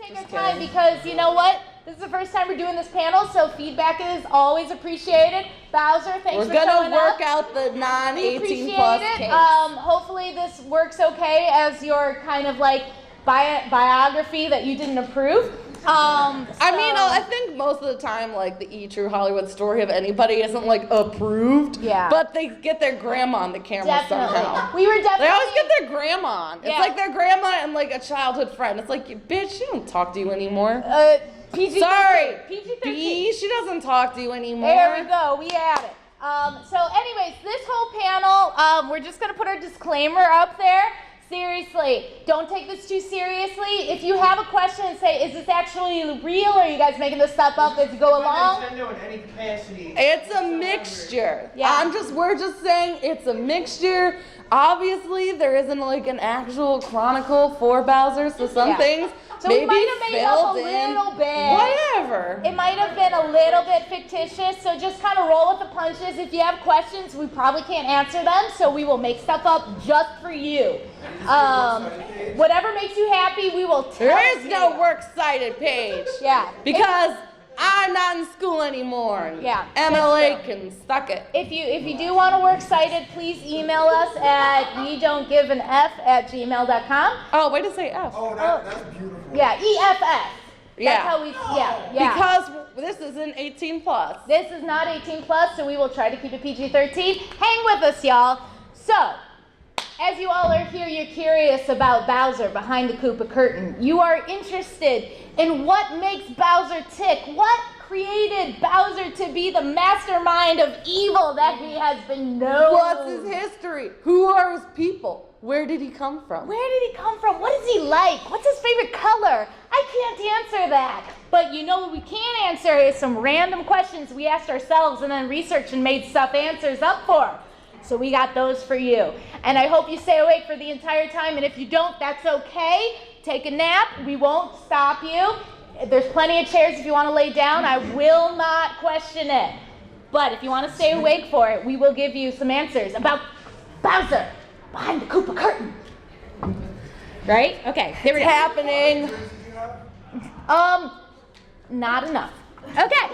take our time because you know what? This is the first time we're doing this panel, so feedback is always appreciated. Bowser, thanks for showing up. We're gonna work out the non-18 plus case. Hopefully this works okay as your kind of like biography that you didn't approve. I mean, I think most of the time, like, the True Hollywood story of anybody isn't, like, approved. Yeah. But they get their grandma on the camera somehow. We were definitely... They always get their grandma on. It's like their grandma and, like, a childhood friend. It's like, bitch, she don't talk to you anymore. PG-13. Sorry. PG-13. She doesn't talk to you anymore. There we go. We had it. So anyways, this whole panel, we're just going to put our disclaimer up there. Seriously, don't take this too seriously. If you have a question and say, is this actually real or are you guys making this stuff up as you go along? Nintendo in any capacity. It's a mixture. Yeah. We're just saying it's a mixture. Obviously, there isn't like an actual chronicle for Bowser, so some things so maybe we might have made up a little bit. Whatever. It might have been a little bit fictitious, so just kind of roll with the punches. If you have questions, we probably can't answer them, so we will make stuff up just for you. Whatever makes you happy, we will tell you. There is no works cited page. Yeah. Because I'm not in school anymore. Yeah. MLA can suck it. If you do want to work cited, please email us at wedon'tgiveanf@gmail.com. Oh, way to say F. Oh, that's beautiful. Yeah, EFF. Yeah. That's how we, yeah. Because this isn't 18 plus. This is not 18 plus, so we will try to keep it PG-13. Hang with us, y'all. So, as you all are here, you're curious about Bowser behind the Koopa curtain. You are interested in what makes Bowser tick. What created Bowser to be the mastermind of evil that he has been known? What's his history? Who are his people? Where did he come from? Where did he come from? What is he like? What's his favorite color? I can't answer that. But you know what we can answer is some random questions we asked ourselves and then researched and made stuff answers up for. So we got those for you. And I hope you stay awake for the entire time. And if you don't, that's okay. Take a nap. We won't stop you. There's plenty of chairs if you want to lay down. I will not question it. But if you want to stay awake for it, we will give you some answers about Bowser behind the Koopa curtain. Right? Okay. There we go. Happening. Not enough. Okay.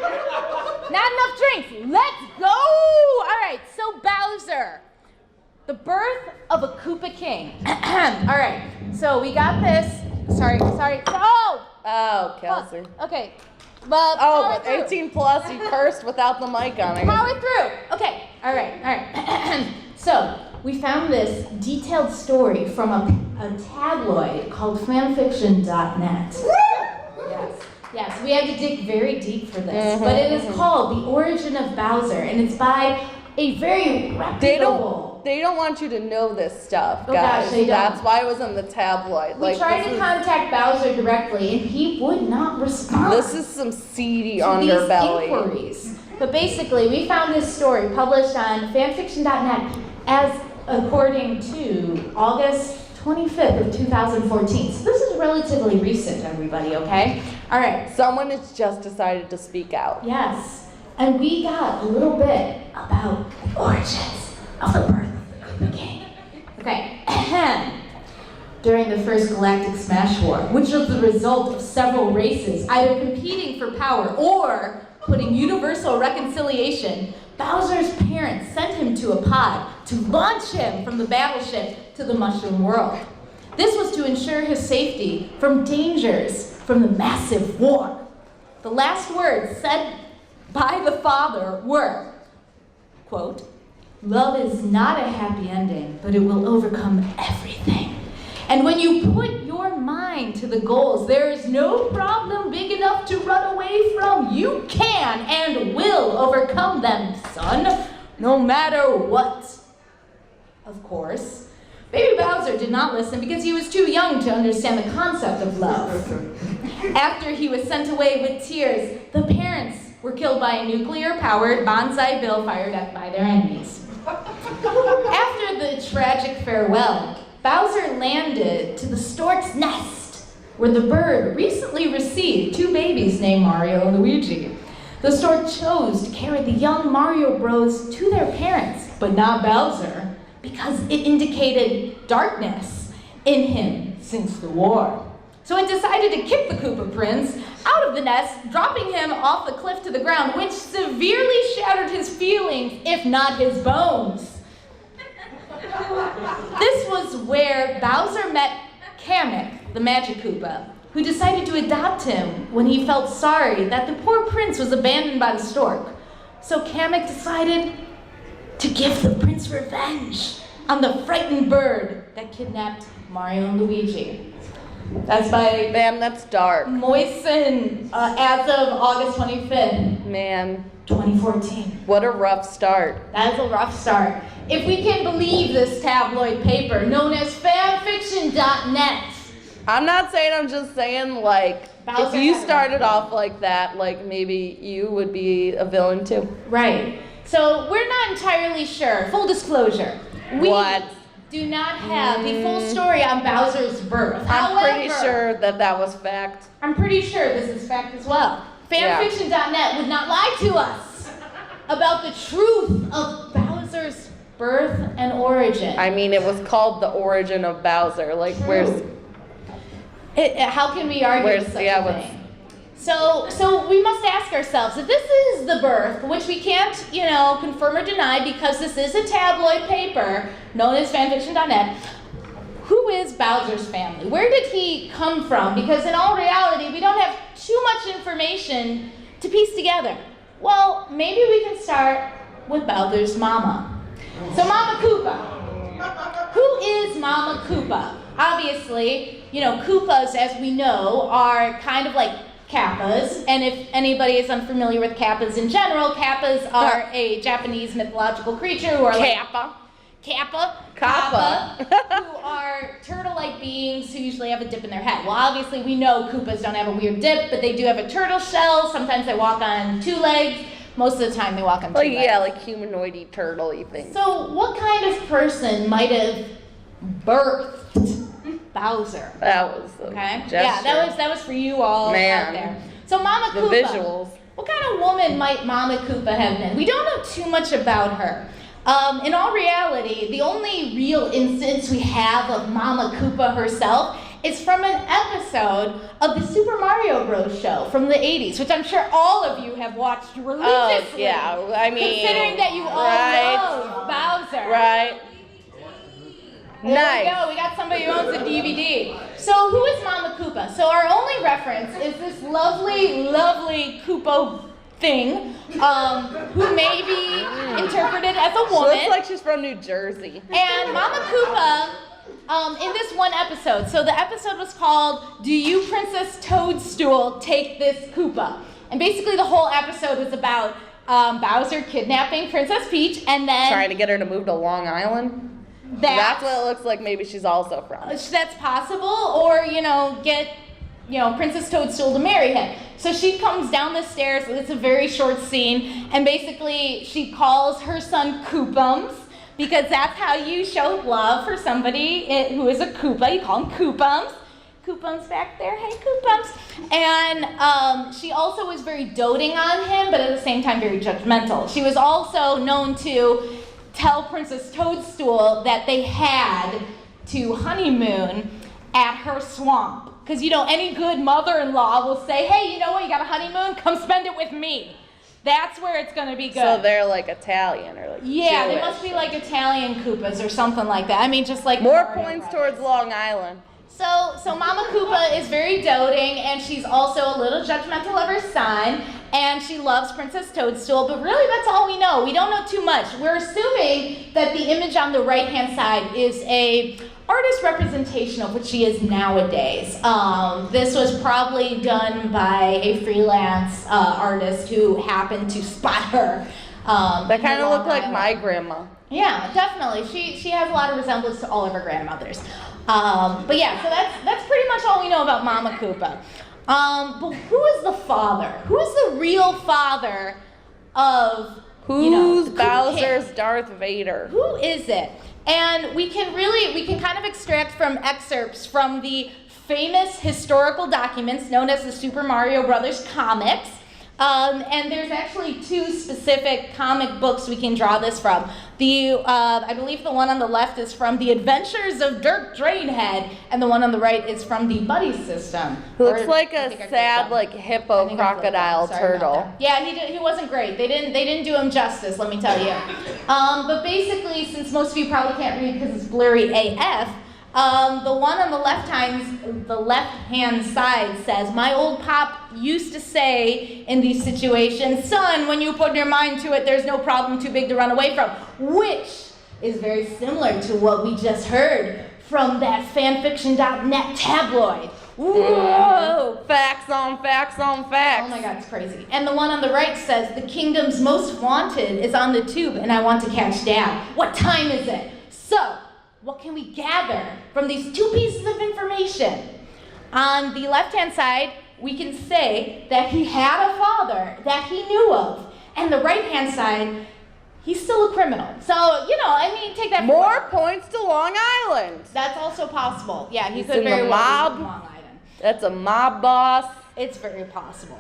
Not enough drinks. Let's go. All right. So Bowser, the birth of a Koopa King. All right. So we got this. Sorry. Oh, Kelsey. Okay. But 18 plus, you cursed without the mic on. Power through. Okay. All right. So we found this detailed story from a tabloid called fanfiction.net. Yes, we had to dig very deep for this, but it is called The Origin of Bowser, and it's by a very reputable... They don't want you to know this stuff, guys. Gosh, they don't. That's why it was in the tabloid. We tried to contact Bowser directly, and he would not respond. This is some seedy underbelly. Inquiries. But basically, we found this story published on fanfiction.net as according to August 25th of 2014. So this is relatively recent, everybody, okay? All right. Someone has just decided to speak out. Yes. And we got a little bit about the origins of the birth of the Koopa King. Okay. During the first Galactic Smash War, which was the result of several races either competing for power or putting universal reconciliation, Bowser's parents sent him to a pod to launch him from the battleship to the Mushroom World. This was to ensure his safety from dangers from the massive war. The last words said by the father were, quote, "Love is not a happy ending, but it will overcome everything. And when you put your mind to the goals, there is no problem big enough to run away from. You can and will overcome them, son, no matter what." Of course, baby Bowser did not listen because he was too young to understand the concept of love. After he was sent away with tears, the parents were killed by a nuclear-powered Bonsai Bill fired at by their enemies. After the tragic farewell, Bowser landed to the stork's nest, where the bird recently received 2 babies named Mario and Luigi. The stork chose to carry the young Mario Bros to their parents, but not Bowser, because it indicated darkness in him since the war. So it decided to kick the Koopa Koopa Prince out of the nest, dropping him off the cliff to the ground, which severely shattered his feelings, if not his bones. This was where Bowser met Kamek, the Magic Koopa, who decided to adopt him when he felt sorry that the poor prince was abandoned by the stork. So Kamek decided to give the prince revenge on the frightened bird that kidnapped Mario and Luigi. That's by Man, that's dark. Moisten, as of August 25th, Man, 2014. what a rough start. That is a rough start. If we can believe this tabloid paper, known as fanfiction.net. I'm not saying, I'm just saying, like, Bowser if you had a started rough off like that, like, maybe you would be a villain too. Right. So we're not entirely sure. Full disclosure. We What? do not have the full story on Bowser's birth. I'm pretty However, sure that was fact. I'm pretty sure this is fact as well. Yeah. Fanfiction.net would not lie to us about the truth of Bowser's birth and origin. I mean, it was called The Origin of Bowser. Like, where's... How can we argue Where's- with such yeah, a what's- thing? So we must ask ourselves, if this is the birth, which we can't, confirm or deny because this is a tabloid paper known as fanfiction.net, who is Bowser's family? Where did he come from? Because in all reality, we don't have too much information to piece together. Well, maybe we can start with Bowser's mama. So Mama Koopa. Who is Mama Koopa? Obviously, Koopas, as we know, are kind of like Kappas, and if anybody is unfamiliar with Kappas in general, Kappas are a Japanese mythological creature who are Kappa, who are turtle-like beings who usually have a dip in their head. Well, obviously we know Koopas don't have a weird dip, but they do have a turtle shell. Sometimes they walk on two legs. Most of the time they walk on two legs. yeah, like humanoid-y turtle-y things. So what kind of person might have birthed Bowser? That was a Okay. gesture. Yeah, that was for you all Man. out there. So Mama The Koopa. visuals. What kind of woman might Mama Koopa have been? We don't know too much about her. In all reality, the only real instance we have of Mama Koopa herself is from an episode of the Super Mario Bros. Show from the 80s, which I'm sure all of you have watched religiously. yeah, I mean, considering that you all right. love Bowser. Right. There Nice. we go. We got somebody who owns a DVD. So who is Mama Koopa? So our only reference is this lovely, lovely Koopa thing, who may be interpreted as a She woman. looks like she's from New Jersey. And Mama Koopa, in this one episode, so the episode was called, "Do You Princess Toadstool Take This Koopa?" And basically the whole episode was about Bowser kidnapping Princess Peach and then... Trying to get her to move to Long Island. That's what it looks like maybe she's also from. That's possible, or, get, Princess Toadstool to marry him. So she comes down the stairs, it's a very short scene, and basically she calls her son Koopums, because that's how you show love for somebody who is a Koopa. You call him Koopums. Koopums back there, hey Koopums. And she also was very doting on him, but at the same time very judgmental. She was also known to tell Princess Toadstool that they had to honeymoon at her swamp. Because, any good mother-in-law will say, hey, you know what, you got a honeymoon? Come spend it with me. That's where it's going to be good. So they're like Italian or like Yeah, Jewish. they must be like Italian Koopas or something like that. I mean, just like More Mario points Brothers. towards Long Island. So Mama Koopa is very doting, and she's also a little judgmental of her son, and she loves Princess Toadstool, but really that's all we know. We don't know too much. We're assuming that the image on the right-hand side is a artist representation of what she is nowadays. This was probably done by a freelance artist who happened to spot her. That kind of looked like Island. my grandma. Yeah, definitely. She has a lot of resemblance to all of her grandmothers. But yeah, so that's pretty much all we know about Mama Koopa. But who is the father? Who is the real father of Who's the Koopa Bowser's King? Darth Vader? Who is it? And we can kind of extract from excerpts from the famous historical documents known as the Super Mario Brothers comics. And there's actually two specific comic books we can draw this from. I believe the one on the left is from The Adventures of Dirk Drainhead, and the one on the right is from the Buddy System. It looks like a sad, like hippo crocodile turtle. Yeah, he wasn't great. They didn't do him justice, let me tell you. But basically, since most of you probably can't read because it's blurry AF, the one on the left-hand side says, "My old pop used to say in these situations, son, when you put your mind to it, there's no problem too big to run away from," which is very similar to what we just heard from that fanfiction.net tabloid. Whoa! Facts on facts on facts. Oh my God, it's crazy. And the one on the right says, "The kingdom's most wanted is on the tube, and I want to catch Dad. What time is it?" So, what can we gather from these two pieces of information? On the left-hand side, we can say that he had a father that he knew of. And the right-hand side, he's still a criminal. So, take that. More points to Long Island. That's also possible. Yeah, he He's could in very the well mob. be from Long Island. That's a mob boss. It's very possible.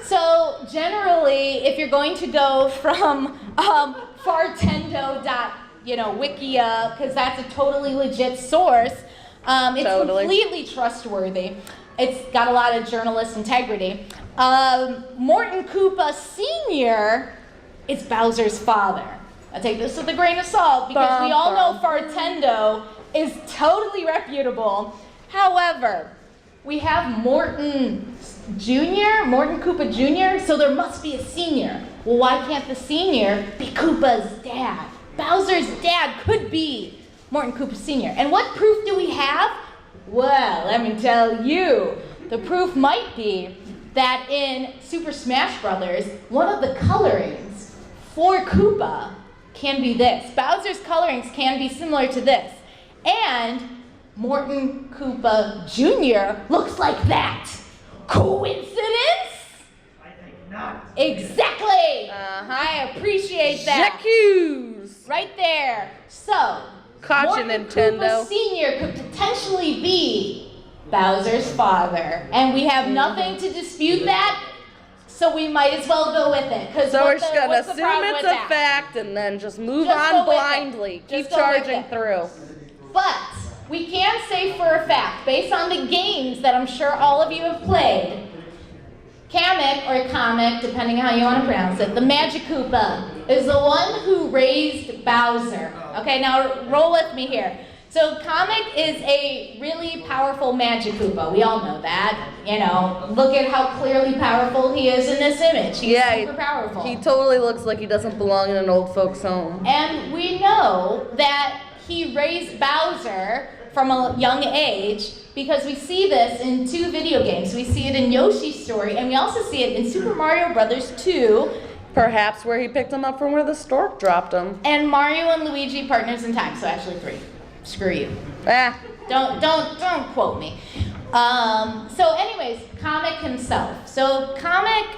So generally, if you're going to go from fartendo.wikia, because that's a totally legit source, it's completely trustworthy. It's got a lot of journalist integrity. Morton Koopa Sr. is Bowser's father. I take this with a grain of salt because we all know Fartendo is totally reputable. However, we have Morton Koopa Jr., so there must be a senior. Well, why can't the senior be Koopa's dad? Bowser's dad could be Morton Koopa Sr. And what proof do we have? Well, let me tell you. The proof might be that in Super Smash Brothers, one of the colorings for Koopa can be this. Bowser's colorings can be similar to this. And Morton Koopa Jr. looks like that. Coincidence? I think not. Exactly. Uh-huh. I appreciate that. J'accuse. Right there. So, Gotcha, Morton Nintendo. Koopa Sr. could potentially be Bowser's father. And we have nothing to dispute that, so we might as well go with it. So we're just going to assume it's a fact and then just move on blindly. Keep charging through. But we can say for a fact, based on the games that I'm sure all of you have played, Kamek, or Kamek, depending how you want to pronounce it, the Magic Koopa, is the one who raised Bowser. Okay, now roll with me here. So Kamek is a really powerful Magic Koopa. We all know that. Look at how clearly powerful he is in this image. He's super powerful. He totally looks like he doesn't belong in an old folks' home. And we know that he raised Bowser from a young age because we see this in two video games. We see it in Yoshi's Story, and we also see it in Super Mario Brothers 2. Perhaps where he picked him up from where the stork dropped him. And Mario and Luigi Partners in Time, so actually 3. Screw you. Don't quote me. So anyways, Kamek himself. So Kamek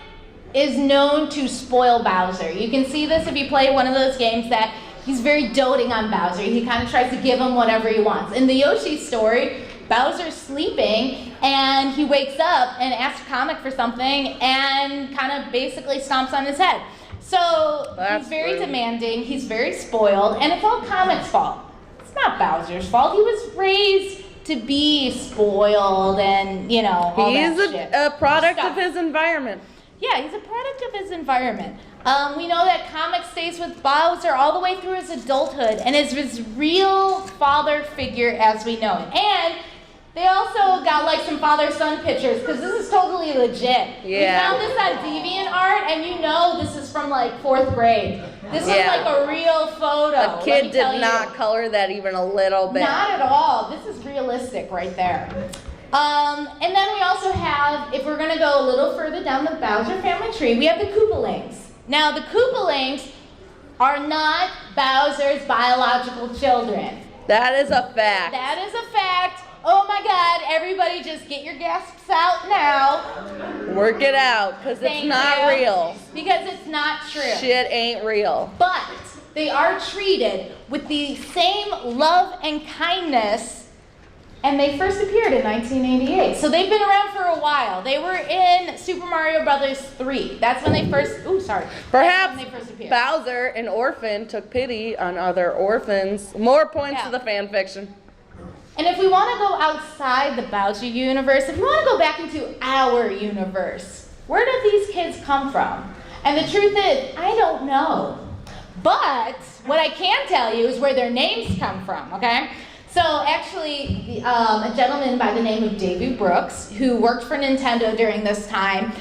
is known to spoil Bowser. You can see this if you play one of those games that he's very doting on Bowser. He kind of tries to give him whatever he wants. In the Yoshi story, Bowser's sleeping and he wakes up and asks Kamek for something and kind of basically stomps on his head. So he's very demanding, he's very spoiled, and it's all Kamek's fault. It's not Bowser's fault. He was raised to be spoiled and, all that shit. He's a product of his environment. Yeah, he's a product of his environment. We know that Kamek stays with Bowser all the way through his adulthood and is his real father figure as we know it. And they also got some father-son pictures because this is totally legit. Yeah. We found this on DeviantArt and this is from 4th grade. This is a real photo. A kid did not color that even a little bit. Not at all. This is realistic right there. And then we also have, if we're going to go a little further down the Bowser family tree, we have the Koopalings. Now, the Koopalings are not Bowser's biological children. That is a fact. That is a fact. Oh my God, everybody just get your gasps out now. Work it out, because it's not real. Because it's not true. Shit ain't real. But they are treated with the same love and kindness And they first appeared in 1988. So they've been around for a while. They were in Super Mario Brothers 3. That's when they first, Perhaps they first appeared. Bowser, an orphan, took pity on other orphans. More points to the fan fiction. And if we want to go outside the Bowser universe, if we want to go back into our universe, where do these kids come from? And the truth is, I don't know. But what I can tell you is where their names come from, okay? So actually, a gentleman by the name of Davy Brooks, who worked for Nintendo during this time,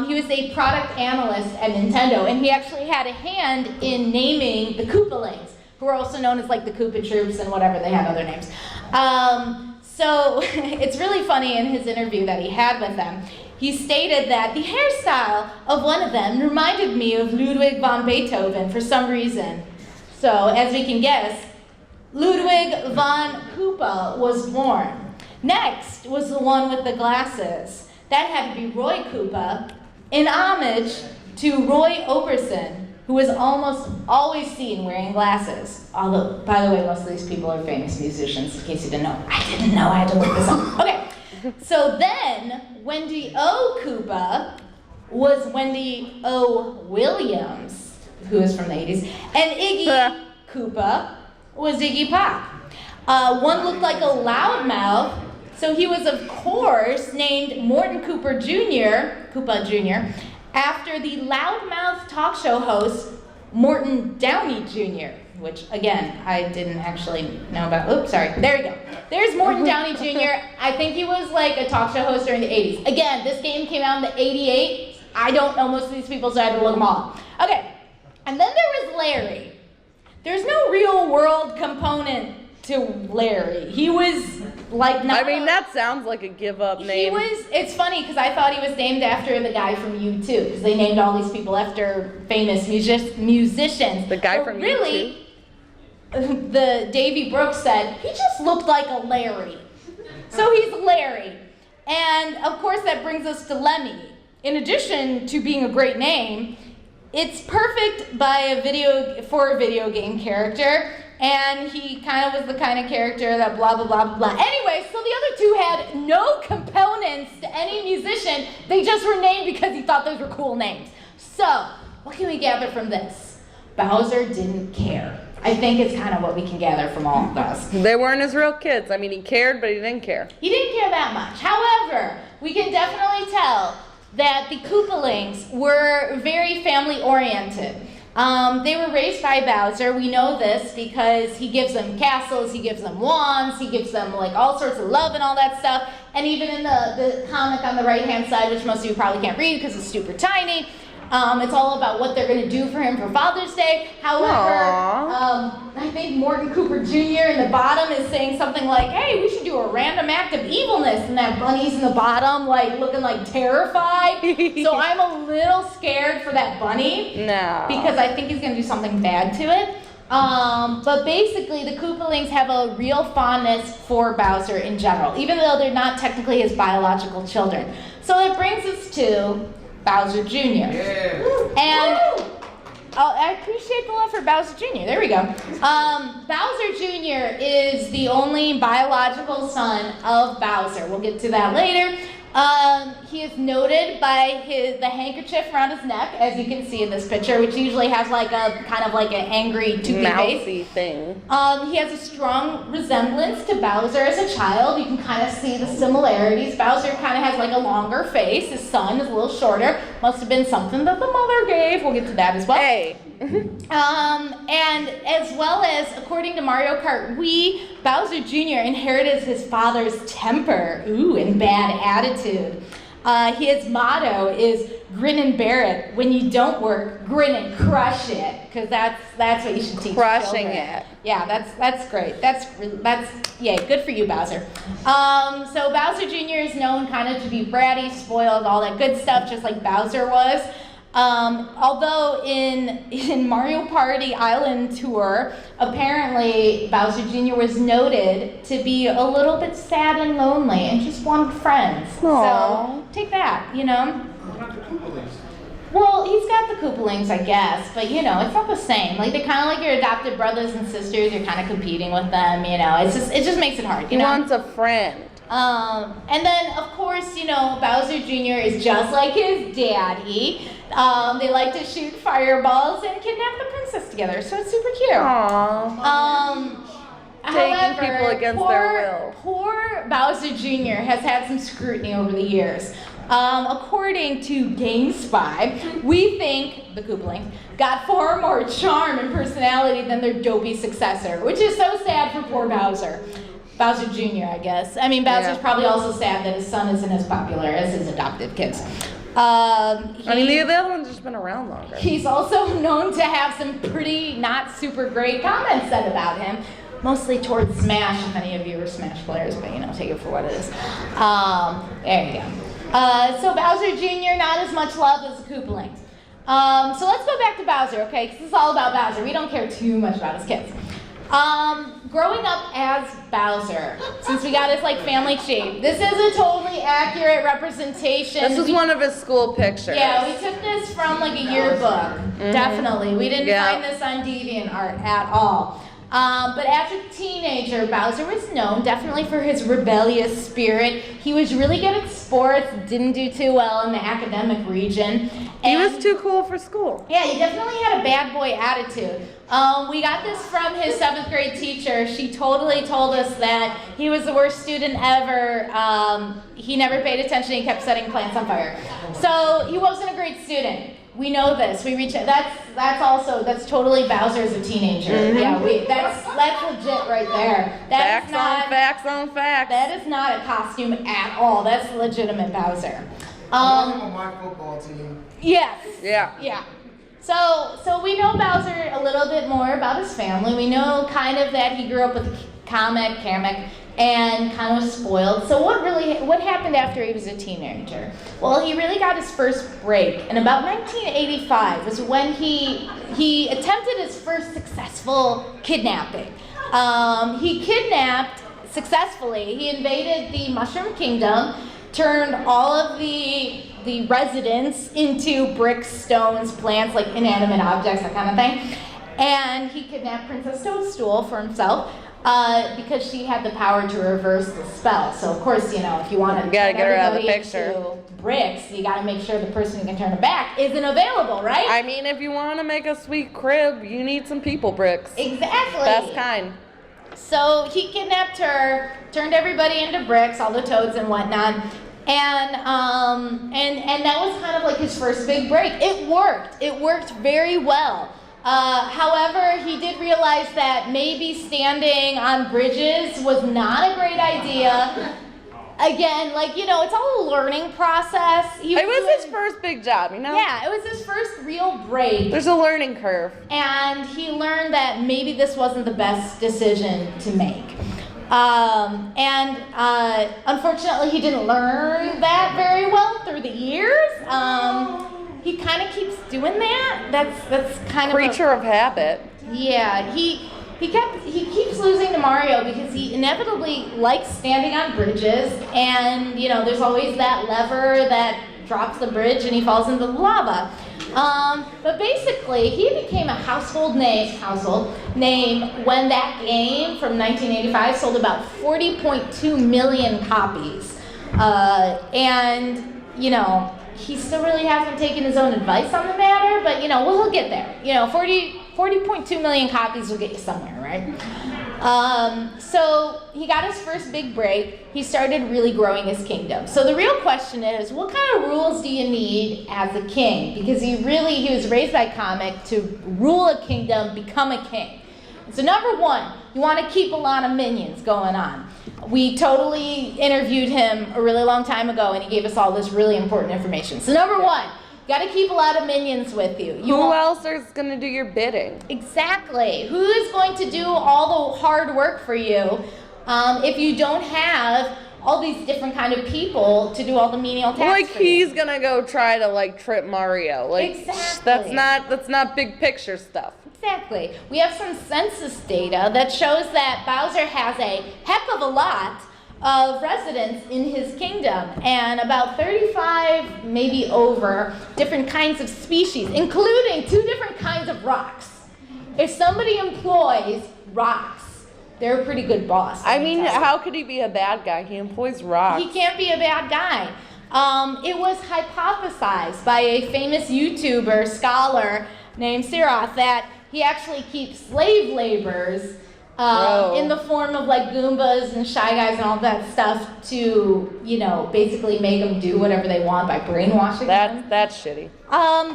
he was a product analyst at Nintendo, and he actually had a hand in naming the Koopalings, who are also known as like the Koopa Troops and whatever, they had other names. So it's really funny in his interview that he had with them. He stated that the hairstyle of one of them reminded me of Ludwig von Beethoven for some reason. So as we can guess, Ludwig von Koopa was born. Next was the one with the glasses. That had to be Roy Koopa, in homage to Roy Orbison, who was almost always seen wearing glasses. Although, by the way, most of these people are famous musicians, in case you didn't know. I didn't know, I had to look this up. Okay, so then Wendy O. Koopa was Wendy O. Williams, who is from the 80s, and Iggy Koopa was Iggy Pop. One looked like a loudmouth, so he was, of course, named Morton Koopa Jr., after the loudmouth talk show host Morton Downey Jr., which, again, I didn't actually know about. Oops, sorry. There we go. There's Morton Downey Jr. I think he was like a talk show host during the 80s. Again, this game came out in the 88. I don't know most of these people, so I had to look them all up. Okay, and then there was Larry. There's no real world component to Larry. He was like not. I mean, that sounds like a give up name. It's funny because I thought he was named after the guy from U2 because they named all these people after famous musicians. The guy from really, U2? The Davy Brooks said he just looked like a Larry. So he's Larry. And of course that brings us to Lemmy. In addition to being a great name, it's perfect for a video game character, and he kind of was the kind of character that blah, blah, blah, blah. Anyway, so the other two had no components to any musician. They just were named because he thought those were cool names. So, what can we gather from this? Bowser didn't care. I think it's kind of what we can gather from all of this. They weren't his real kids. I mean, he cared, but he didn't care. He didn't care that much. However, we can definitely tell that the Koopalings were very family-oriented. They were raised by Bowser. We know this because he gives them castles, he gives them wands, he gives them like all sorts of love and all that stuff. And even in the comic on the right-hand side, which most of you probably can't read because it's super tiny, it's all about what they're going to do for him for Father's Day. However, I think Morton Koopa Jr. in the bottom is saying something like, hey, we should do a random act of evilness. And that bunny's in the bottom, like, looking like terrified. So I'm a little scared for that bunny. No. Because I think he's going to do something bad to it. But basically, the Koopalings have a real fondness for Bowser in general, even though they're not technically his biological children. So that brings us to Bowser Jr. Yeah. And I appreciate the love for Bowser Jr. There we go. Bowser Jr. is the only biological son of Bowser. We'll get to that later. He is noted by the handkerchief around his neck, as you can see in this picture, which usually has like a kind of like an angry, toothy mousy face. thing. He has a strong resemblance to Bowser as a child. You can kind of see the similarities. Bowser kind of has like a longer face. His son is a little shorter. Must have been something that the mother gave. We'll get to that as well. Hey. And as well as, according to Mario Kart Wii, Bowser Jr. inherited his father's temper, and bad attitude. His motto is grin and bear it. When you don't work, grin and crush it, because that's what you should teach Crushing children. it. Yeah, that's great. That's yay, good for you, Bowser. So Bowser Jr. is known kind of to be bratty, spoiled, all that good stuff, just like Bowser was. Although in Mario Party Island Tour, apparently Bowser Jr. was noted to be a little bit sad and lonely and just wanted friends. Aww. So take that, you know. Well, he's got the Koopalings, I guess, but it's not the same. Like they're kind of like your adopted brothers and sisters. You're kind of competing with them. It just makes it hard. He wants a friend. And then of course, Bowser Jr. is just like his daddy. They like to shoot fireballs and kidnap the princess together, so it's super cute. Aww. Taking people against their will. Poor Bowser Jr. has had some scrutiny over the years. According to GameSpy, we think the Koopalings got far more charm and personality than their dopey successor, which is so sad for poor Bowser. Bowser Jr., I guess. I mean, Bowser's probably also sad that his son isn't as popular as his adopted kids. The other one's just been around longer. He's also known to have some pretty not super great comments said about him, mostly towards Smash, if any of you are Smash players, but take it for what it is. There you go. So Bowser Jr., not as much love as the Koopalings. So let's go back to Bowser, okay? Because this is all about Bowser. We don't care too much about his kids. Growing up as Bowser, since we got his family shape, this is a totally accurate representation. This is one of his school pictures. Yeah, we took this from a yearbook. Definitely. We didn't find this on DeviantArt at all. But as a teenager, Bowser was known definitely for his rebellious spirit. He was really good at sports, didn't do too well in the academic region. He was too cool for school. Yeah, he definitely had a bad boy attitude. We got this from his 7th grade teacher. She totally told us that he was the worst student ever. He never paid attention. He kept setting plants on fire. So he wasn't a great student. We know this. That's totally Bowser as a teenager. Yeah, that's legit right there. Facts on facts. That is not a costume at all. That's legitimate Bowser. On my football team. Yes. Yeah. So we know Bowser a little bit more about his family. We know kind of that he grew up with Kamek, and kind of was spoiled. So what happened after he was a teenager? Well, he really got his first break. In about 1985 was when he attempted his first successful kidnapping. He kidnapped successfully. He invaded the Mushroom Kingdom, turned all of the residents into bricks, stones, plants, inanimate objects, that kind of thing. And he kidnapped Princess Toadstool for himself because she had the power to reverse the spell. So, of course, if you want to get her out of the picture. Bricks, you got to make sure the person who can turn it back isn't available, right? I mean, if you want to make a sweet crib, you need some people bricks. Exactly. Best kind. So he kidnapped her, turned everybody into bricks, all the toads and whatnot. And that was kind of his first big break. It worked very well. However, he did realize that maybe standing on bridges was not a great idea. Again, it's all a learning process. It was his first big job, Yeah, it was his first real break. There's a learning curve. And he learned that maybe this wasn't the best decision to make. Unfortunately, he didn't learn that very well through the years. He kind of keeps doing that. That's kind of creature of habit. Yeah, he keeps losing to Mario because he inevitably likes standing on bridges, and there's always that lever that drops the bridge and he falls into the lava. But basically, he became a household name when that game from 1985 sold about 40.2 million copies. He still really hasn't taken his own advice on the matter, but we'll get there. 40.2 million copies will get you somewhere, right? So he got his first big break. He started really growing his kingdom. So the real question is, what kind of rules do you need as a king? Because he was raised by Kamek to rule a kingdom, become a king. So number one, you want to keep a lot of minions going on. We totally interviewed him a really long time ago, and he gave us all this really important information. So number one, you got to keep a lot of minions with you. Who else is going to do your bidding? Exactly. Who is going to do all the hard work for you if you don't have all these different kind of people to do all the menial tasks for you? He's going to go try to trip Mario. Exactly. That's not big picture stuff. Exactly. We have some census data that shows that Bowser has a heck of a lot of residents in his kingdom, and about 35 maybe over different kinds of species, including 2 different kinds of rocks. If somebody employs rocks, they're a pretty good boss. I mean, how could he be a bad guy? He employs rocks. He can't be a bad guy. It was hypothesized by a famous YouTuber scholar named Sirath that he actually keeps slave laborers in the form of like Goombas and Shy Guys and all that stuff to, you know, basically make them do whatever they want by brainwashing them. That's shitty.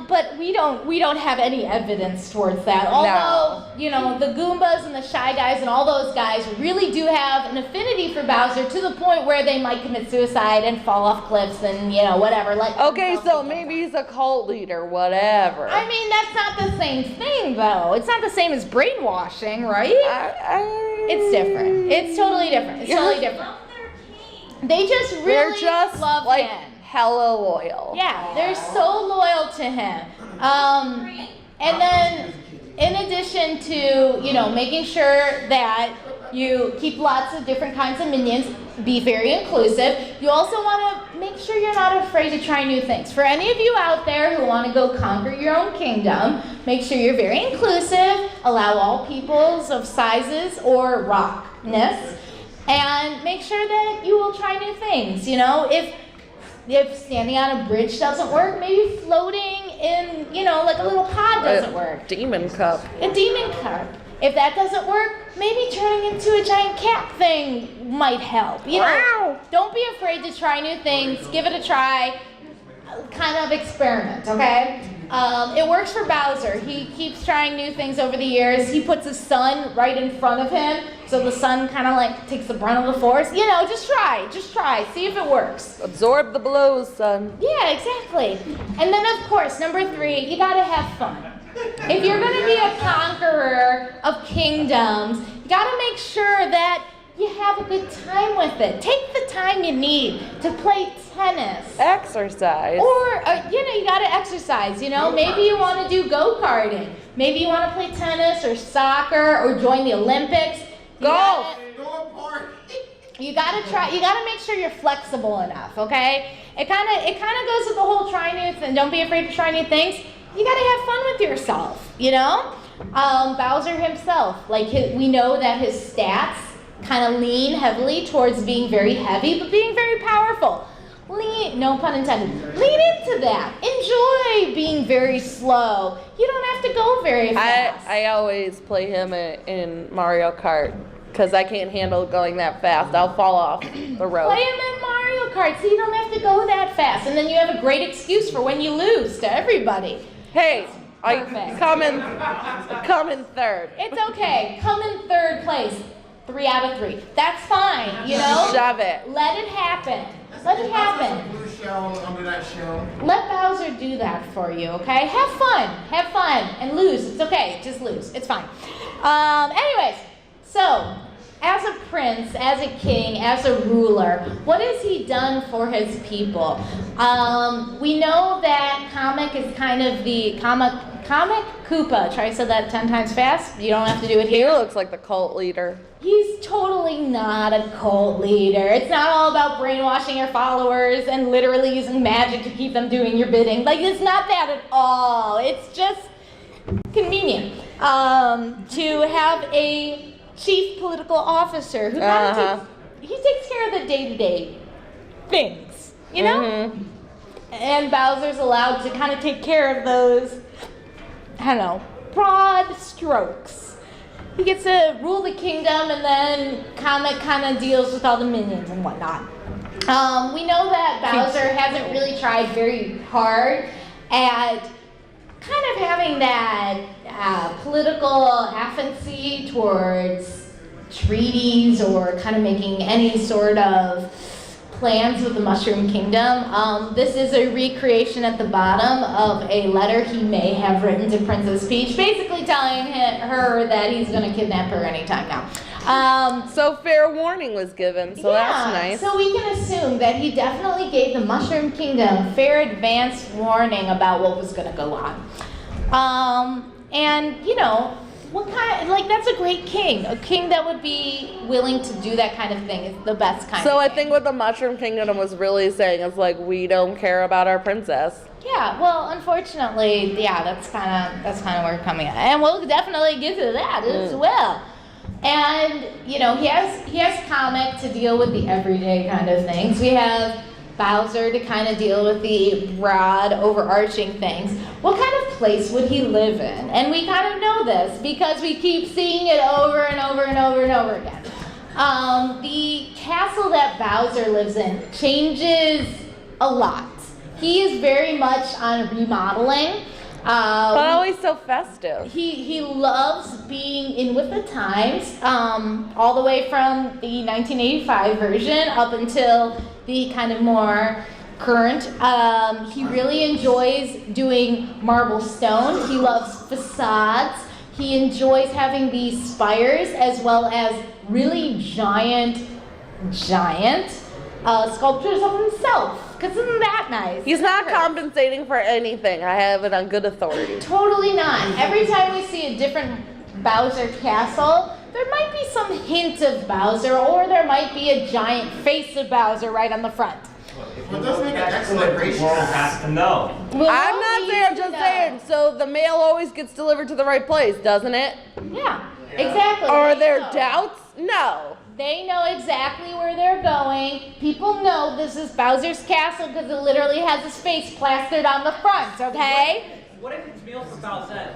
But we don't have any evidence towards that. Although, you know, the Goombas and the Shy Guys and all those guys really do have an affinity for Bowser to the point where they might commit suicide and fall off cliffs and, you know, whatever. Like, okay, so maybe he's a cult leader, whatever. I mean, that's not the same thing, though. It's not the same as brainwashing, right? It's different. It's totally different. It's totally different. They just really love like him. hella loyal. Yeah, they're so loyal to him. And then, in addition to, you know, making sure that you keep lots of different kinds of minions, be very inclusive, you also want to make sure you're not afraid to try new things. For any of you out there who want to go conquer your own kingdom, make sure you're very inclusive, allow all peoples of sizes or rockness, and make sure that you will try new things. You know, if standing on a bridge doesn't work, maybe floating in, you know, like a little pod doesn't work. Demon cup. A demon cup. If that doesn't work, maybe turning into a giant cat thing might help. You know, don't be afraid to try new things. Give it a try. Kind of experiment, okay? It works for Bowser. He keeps trying new things over the years. He puts his son right in front of him, so the son kind of like takes the brunt of the force. You know, just try, see if it works. Absorb the blows, son. Yeah, exactly. And then of course, number 3, you gotta have fun. If you're gonna be a conqueror of kingdoms, you gotta make sure that you have a good time with it. Take the time you need to play tennis. Exercise. Or, you know, you gotta exercise, you know. Maybe you wanna do go-karting. Maybe you wanna play tennis or soccer or join the Olympics. Golf. You gotta make sure you're flexible enough, okay? It kinda goes with the whole try new thing. Don't be afraid to try new things. You gotta have fun with yourself, you know? Bowser himself, like we know that his stats kind of lean heavily towards being very heavy, but being very powerful. No pun intended. Lean into that. Enjoy being very slow. You don't have to go very fast. I always play him in Mario Kart because I can't handle going that fast. I'll fall off the road. Play him in Mario Kart so you don't have to go that fast. And then you have a great excuse for when you lose to everybody. Hey, I Perfect. come in third. It's okay. Come in 3rd place. 3 out of 3. That's fine, you know? Shove it. Let it happen. Let it happen. Blue shell under that shell. Let Bowser do that for you, okay? Have fun, and lose. It's okay, just lose. It's fine. Anyways, so as a prince, as a king, as a ruler, what has he done for his people? We know that Comic is kind of the Comic Koopa. Try to say that 10 times fast. You don't have to do it He here. looks like the cult leader. He's totally not a cult leader. It's not all about brainwashing your followers and literally using magic to keep them doing your bidding. Like, it's not that at all. It's just convenient to have a chief political officer who he takes care of the day-to-day things, you know? Mm-hmm. And Bowser's allowed to kind of take care of those, I don't know, broad strokes. He gets to rule the kingdom, and then Comet kind of deals with all the minions and whatnot. We know that Bowser hasn't really tried very hard at kind of having that political affinity towards treaties or kind of making any sort of plans with the Mushroom Kingdom. This is a recreation at the bottom of a letter he may have written to Princess Peach, basically telling her that he's going to kidnap her anytime now. So fair warning was given, so that's nice. So we can assume that he definitely gave the Mushroom Kingdom fair advance warning about what was going to go on. And, you know, what kind? Like that's a great king. A king that would be willing to do that kind of thing is the best kind. So of I king. think what the Mushroom Kingdom was really saying is like, we don't care about our princess. Yeah, well, unfortunately, yeah, that's kind of where we're coming at, and we'll definitely get to that as well. And you know, he has Comet to deal with the everyday kind of things. We have Bowser to kind of deal with the broad, overarching things. What kind of place would he live in? And we kind of know this because we keep seeing it over and over and over and over again. The castle that Bowser lives in changes a lot. He is very much on remodeling. But always so festive. He loves being in with the times, all the way from the 1985 version up until the kind of more current. He really enjoys doing marble stone. He loves facades. He enjoys having these spires as well as really giant sculptures of himself. Because isn't that nice? He's not compensating for anything. I have it on good authority. Totally not. Every time we see a different Bowser castle, there might be some hint of Bowser, or there might be a giant face of Bowser right on the front. Well, it does make an excellent The world has to know. I'm not saying, I'm just saying. So the mail always gets delivered to the right place, doesn't it? Yeah, exactly. Are They there know. doubts? No. They know exactly where they're going. People know this is Bowser's castle because it literally has his face plastered on the front, okay? What if it's meal for Bowsette?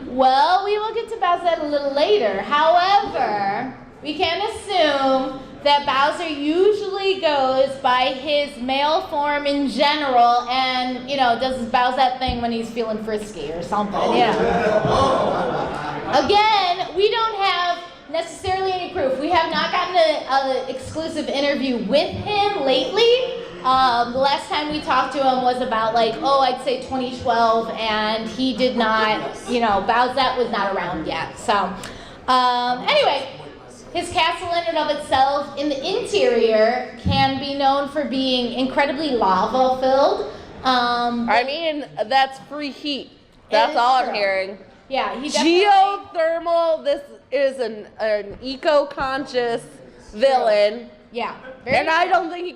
Well, we will get to Bowsette a little later. However, we can assume that Bowser usually goes by his male form in general and, you know, does his Bowsette thing when he's feeling frisky or something, you know. Again, we don't have necessarily any proof. We have not gotten an exclusive interview with him lately. The last time we talked to him was about I'd say 2012, and he did not, you know, Bowsette was not around yet. So, anyway, his castle in and of itself, in the interior, can be known for being incredibly lava filled. I mean, that's free heat. That's is all true. I'm hearing. Yeah, he definitely. Geothermal, this is an eco-conscious villain. Yeah. Very And I true. don't think he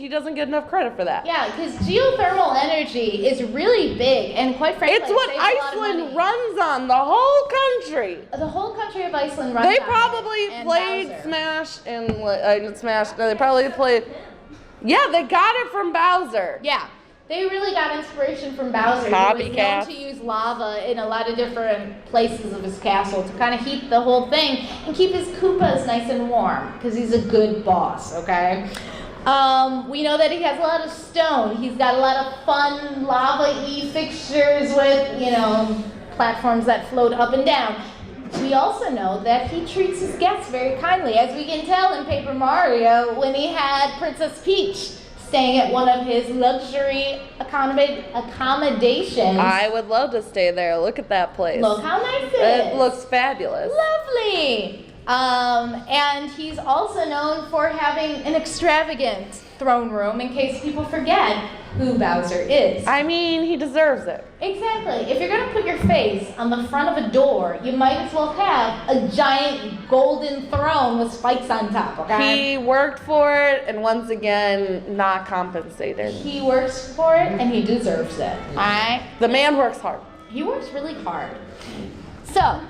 doesn't get enough credit for that. Yeah, because geothermal energy is really big, and quite frankly, It's what saves a lot of Iceland money. runs on, the whole country. The whole country of Iceland runs They on probably it, and played Bowser. Smash and Smash. No, they probably played. Yeah, they got it from Bowser. Yeah, they really got inspiration from Bowser. He was Copycat. known to use lava in a lot of different places of his castle to kind of heat the whole thing and keep his Koopas nice and warm, because he's a good boss, okay? We know that he has a lot of stone. He's got a lot of fun lava-y fixtures with, you know, platforms that float up and down. We also know that he treats his guests very kindly, as we can tell in Paper Mario when he had Princess Peach staying at one of his luxury accommodations. I would love to stay there. Look at that place. Look how nice it is. It looks fabulous. Lovely. And he's also known for having an extravagant throne room, in case people forget who Bowser is. I mean, he deserves it. Exactly. If you're going to put your face on the front of a door, you might as well have a giant golden throne with spikes on top, okay? He worked for it, and once again, not compensated. He works for it, and he deserves it. Alright? The man works hard. He works really hard. So,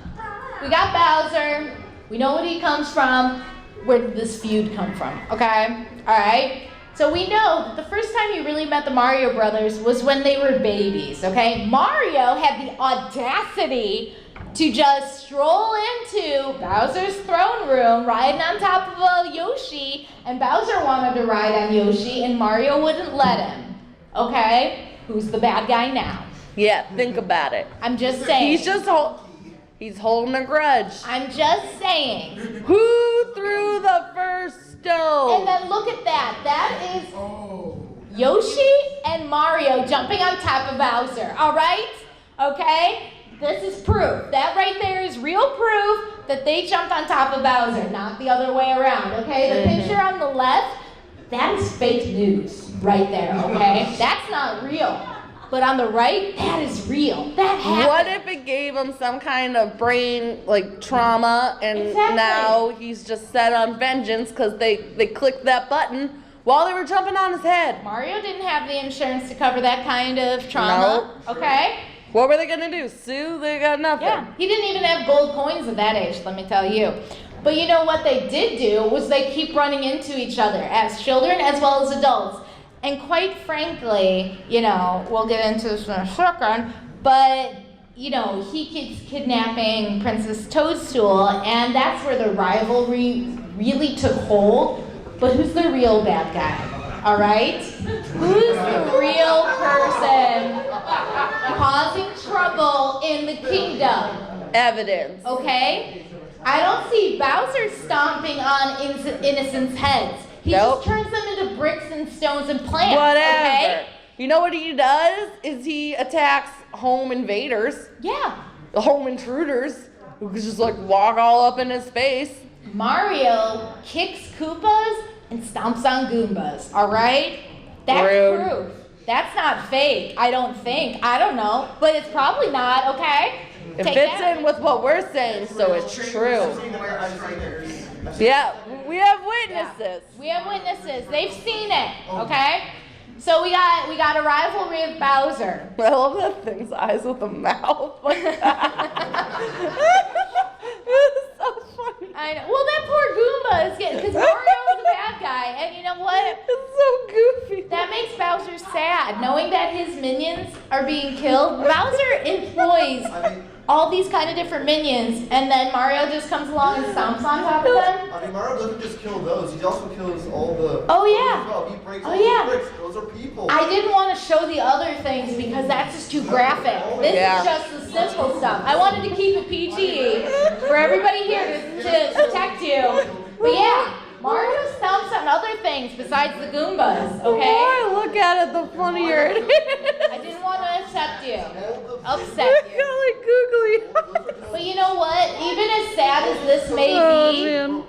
we got Bowser. We know where he comes from. Where did this feud come from? Okay? Alright? So we know that the first time you really met the Mario brothers was when they were babies, okay? Mario had the audacity to just stroll into Bowser's throne room, riding on top of a Yoshi, and Bowser wanted to ride on Yoshi, and Mario wouldn't let him. Okay? Who's the bad guy now? Yeah, think about it. I'm just saying. He's holding a grudge. I'm just saying. Who threw the first stone? And then look at that. That is Yoshi and Mario jumping on top of Bowser. All right? Okay? This is proof. That right there is real proof that they jumped on top of Bowser, not the other way around. Okay? The picture on the left, that is fake news right there. Okay? That's not real. but on the right, that is real. That happened. What if it gave him some kind of brain like trauma, and Exactly. now he's just set on vengeance because they clicked that button while they were jumping on his head? Mario didn't have the insurance to cover that kind of trauma. Okay? What were they gonna do? Sue? They got nothing. Yeah, he didn't even have gold coins at that age, let me tell you. But you know what they did do was they keep running into each other as children as well as adults. And quite frankly, you know, we'll get into this in a second, but you know, he keeps kidnapping Princess Toadstool, and that's where the rivalry really took hold. But who's the real bad guy? All right? Who's the real person causing trouble in the kingdom? Evidence. Okay? I don't see Bowser stomping on innocents' heads. He Nope. just turns them into bricks and stones and plants. Whatever. Okay? You know what he does? Is he attacks home invaders, Yeah. the home intruders, who could just like walk all up in his face. Mario kicks Koopas and stomps on Goombas. All right? That's Rude. proof. That's not fake. I don't think. I don't know. But it's probably not. Okay? It Take fits that. in with what we're saying, so it's true. Yeah, we have witnesses. We have witnesses. They've seen it. Okay? So we got a rivalry with Bowser. I love that thing's eyes with a mouth. It's so funny. I know. Well, that poor Goomba is getting, because Mario's the bad guy, and you know what? It's so goofy. That makes Bowser sad, knowing that his minions are being killed. Bowser employs all these kind of different minions, and then Mario just comes along and stomps on top of them. I mean, Mario doesn't just kill those, he also kills all the... Oh, yeah. Well. He breaks Oh, all yeah. the bricks. Those are people. I didn't want to show the other things because that's just too graphic. This Yeah. is just the simple stuff. I wanted to keep it PG for everybody here to protect you. But yeah, Mario stomps on other things besides the Goombas, The okay? more I look at it, the funnier it is. I didn't want to upset you. It's Upset you. really googly. But you know what? Even as sad as this may Oh, be, man.